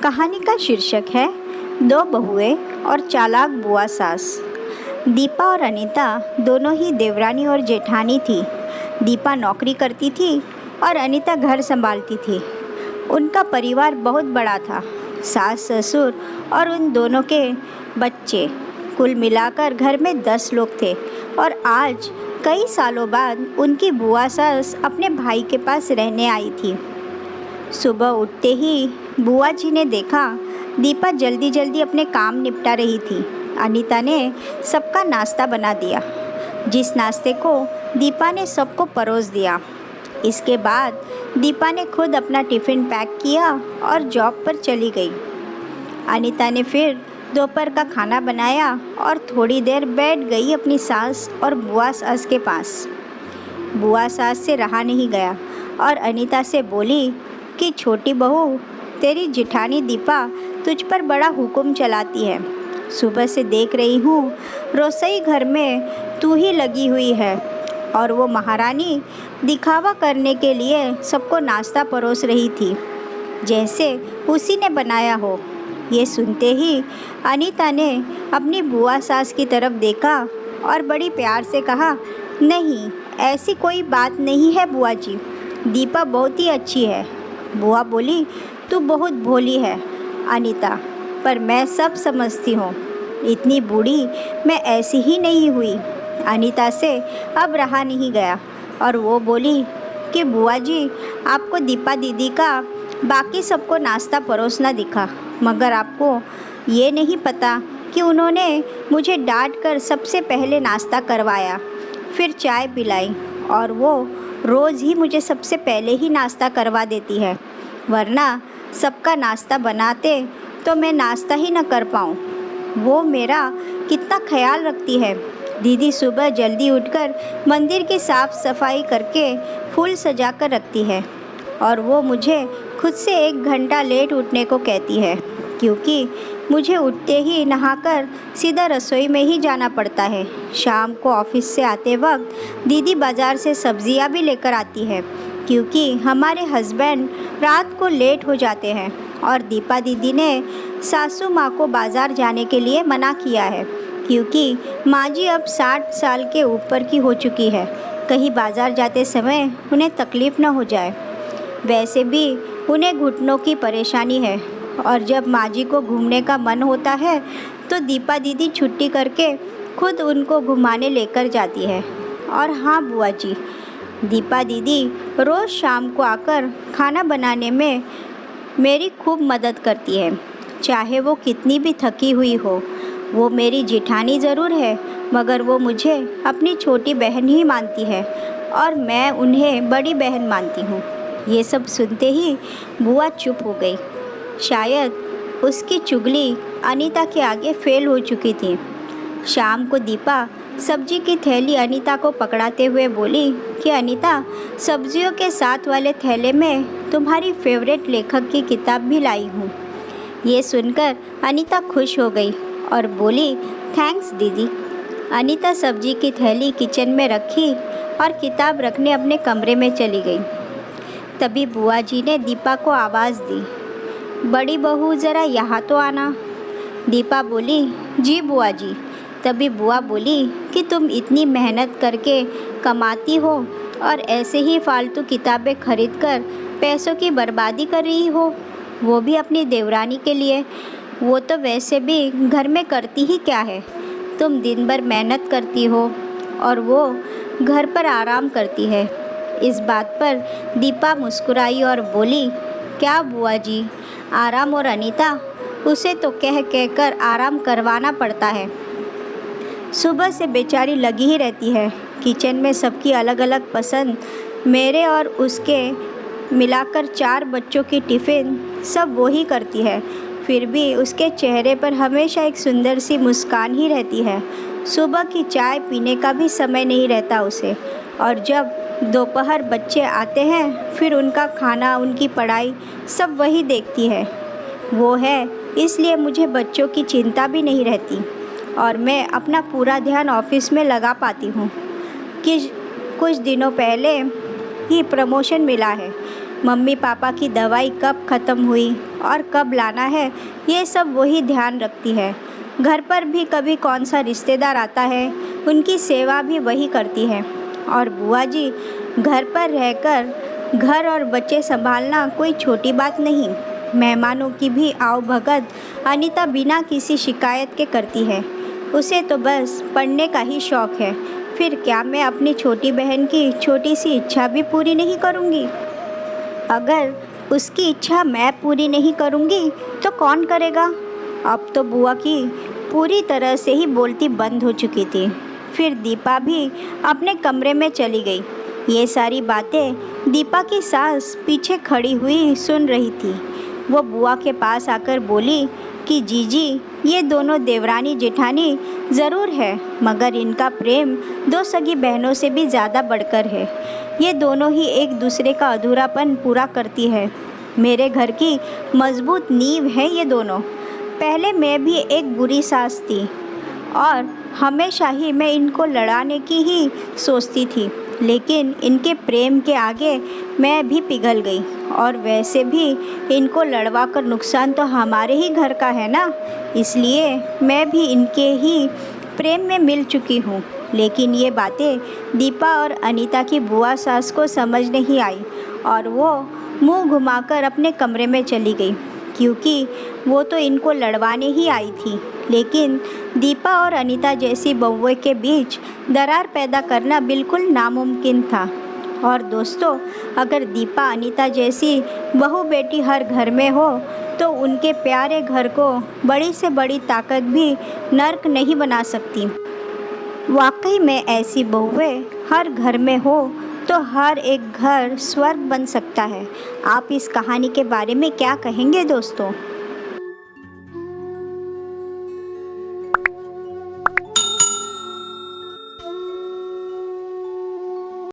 कहानी का शीर्षक है दो बहुएं और चालाक बुआ सास। दीपा और अनीता दोनों ही देवरानी और जेठानी थी। दीपा नौकरी करती थी और अनीता घर संभालती थी। उनका परिवार बहुत बड़ा था, सास ससुर और उन दोनों के बच्चे, कुल मिलाकर घर में 10 लोग थे। और आज कई सालों बाद उनकी बुआ सास अपने भाई के पास रहने आई थी। सुबह उठते ही बुआ जी ने देखा दीपा जल्दी जल्दी अपने काम निपटा रही थी। अनीता ने सबका नाश्ता बना दिया, जिस नाश्ते को दीपा ने सबको परोस दिया। इसके बाद दीपा ने खुद अपना टिफ़िन पैक किया और जॉब पर चली गई। अनीता ने फिर दोपहर का खाना बनाया और थोड़ी देर बैठ गई अपनी सास और बुआ सास के पास। बुआ सास से रहा नहीं गया और अनीता से बोली कि छोटी बहू, तेरी जिठानी दीपा तुझ पर बड़ा हुक्म चलाती है। सुबह से देख रही हूँ रसोई घर में तू ही लगी हुई है और वो महारानी दिखावा करने के लिए सबको नाश्ता परोस रही थी, जैसे उसी ने बनाया हो। ये सुनते ही अनीता ने अपनी बुआ सास की तरफ देखा और बड़ी प्यार से कहा, नहीं, ऐसी कोई बात नहीं है बुआ जी, दीपा बहुत ही अच्छी है। बुआ बोली, तू बहुत भोली है अनीता, पर मैं सब समझती हूँ। इतनी बूढ़ी मैं ऐसी ही नहीं हुई। अनीता से अब रहा नहीं गया और वो बोली कि बुआ जी, आपको दीपा दीदी का बाकी सबको नाश्ता परोसना दिखा, मगर आपको ये नहीं पता कि उन्होंने मुझे डांट कर सबसे पहले नाश्ता करवाया, फिर चाय पिलाई और वो रोज़ ही मुझे सबसे पहले ही नाश्ता करवा देती है, वरना सबका नाश्ता बनाते तो मैं नाश्ता ही न कर पाऊँ। वो मेरा कितना ख्याल रखती है। दीदी सुबह जल्दी उठकर मंदिर की साफ़ सफाई करके फूल सजा कर रखती है और वो मुझे खुद से 1 घंटा लेट उठने को कहती है, क्योंकि मुझे उठते ही नहाकर सीधा रसोई में ही जाना पड़ता है। शाम को ऑफिस से आते वक्त दीदी बाज़ार से सब्जियां भी लेकर आती है, क्योंकि हमारे हस्बैंड रात को लेट हो जाते हैं और दीपा दीदी ने सासू माँ को बाज़ार जाने के लिए मना किया है, क्योंकि माँ जी अब 60 साल के ऊपर की हो चुकी है, कहीं बाज़ार जाते समय उन्हें तकलीफ़ न हो जाए। वैसे भी उन्हें घुटनों की परेशानी है और जब माँ जी को घूमने का मन होता है तो दीपा दीदी छुट्टी करके खुद उनको घुमाने लेकर जाती है। और हाँ बुआ जी, दीपा दीदी रोज़ शाम को आकर खाना बनाने में मेरी खूब मदद करती है, चाहे वो कितनी भी थकी हुई हो। वो मेरी जिठानी ज़रूर है, मगर वो मुझे अपनी छोटी बहन ही मानती है और मैं उन्हें बड़ी बहन मानती हूँ। ये सब सुनते ही बुआ चुप हो गई। शायद उसकी चुगली अनीता के आगे फेल हो चुकी थी। शाम को दीपा सब्जी की थैली अनीता को पकड़ाते हुए बोली कि अनीता, सब्जियों के साथ वाले थैले में तुम्हारी फेवरेट लेखक की किताब भी लाई हूँ। ये सुनकर अनीता खुश हो गई और बोली, थैंक्स दीदी। अनीता सब्जी की थैली किचन में रखी और किताब रखने अपने कमरे में चली गई। तभी बुआ जी ने दीपा को आवाज़ दी, बड़ी बहू ज़रा यहाँ तो आना। दीपा बोली, जी बुआ जी। तभी बुआ बोली कि तुम इतनी मेहनत करके कमाती हो और ऐसे ही फालतू किताबें खरीद कर पैसों की बर्बादी कर रही हो, वो भी अपनी देवरानी के लिए। वो तो वैसे भी घर में करती ही क्या है, तुम दिन भर मेहनत करती हो और वो घर पर आराम करती है। इस बात पर दीपा मुस्कुराई और बोली, क्या बुआ जी, आराम? और अनीता, उसे तो कह कह कर आराम करवाना पड़ता है। सुबह से बेचारी लगी ही रहती है। किचन में सबकी अलग अलग पसंद, मेरे और उसके मिलाकर 4 बच्चों की टिफ़िन सब वो ही करती है। फिर भी उसके चेहरे पर हमेशा एक सुंदर सी मुस्कान ही रहती है। सुबह की चाय पीने का भी समय नहीं रहता उसे। और जब दोपहर बच्चे आते हैं, फिर उनका खाना, उनकी पढ़ाई सब वही देखती है। वो है, इसलिए मुझे बच्चों की चिंता भी नहीं रहती और मैं अपना पूरा ध्यान ऑफिस में लगा पाती हूँ। कि कुछ दिनों पहले ही प्रमोशन मिला है। मम्मी पापा की दवाई कब ख़त्म हुई और कब लाना है, ये सब वही ध्यान रखती है। घर पर भी कभी कौन सा रिश्तेदार आता है, उनकी सेवा भी वही करती है। और बुआ जी, घर पर रहकर घर और बच्चे संभालना कोई छोटी बात नहीं। मेहमानों की भी आवभगत अनीता बिना किसी शिकायत के करती है। उसे तो बस पढ़ने का ही शौक़ है। फिर क्या मैं अपनी छोटी बहन की छोटी सी इच्छा भी पूरी नहीं करूँगी? अगर उसकी इच्छा मैं पूरी नहीं करूँगी तो कौन करेगा? अब तो बुआ की पूरी तरह से ही बोलती बंद हो चुकी थी। फिर दीपा भी अपने कमरे में चली गई। ये सारी बातें दीपा की सास पीछे खड़ी हुई सुन रही थी। वो बुआ के पास आकर बोली कि जीजी, ये दोनों देवरानी जेठानी ज़रूर है, मगर इनका प्रेम दो सगी बहनों से भी ज़्यादा बढ़कर है। ये दोनों ही एक दूसरे का अधूरापन पूरा करती है। मेरे घर की मजबूत नींव है ये दोनों। पहले मैं भी एक बुरी सास थी और हमेशा ही मैं इनको लड़ाने की ही सोचती थी, लेकिन इनके प्रेम के आगे मैं भी पिघल गई। और वैसे भी इनको लड़वा कर नुकसान तो हमारे ही घर का है ना, इसलिए मैं भी इनके ही प्रेम में मिल चुकी हूँ। लेकिन ये बातें दीपा और अनीता की बुआ सास को समझ नहीं आई और वो मुंह घुमाकर अपने कमरे में चली गई, क्योंकि वो तो इनको लड़वाने ही आई थी। लेकिन दीपा और अनीता जैसी बहुओं के बीच दरार पैदा करना बिल्कुल नामुमकिन था। और दोस्तों, अगर दीपा अनीता जैसी बहू बेटी हर घर में हो तो उनके प्यारे घर को बड़ी से बड़ी ताकत भी नर्क नहीं बना सकती। वाकई में ऐसी बहुएं हर घर में हो तो हर एक घर स्वर्ग बन सकता है। आप इस कहानी के बारे में क्या कहेंगे दोस्तों?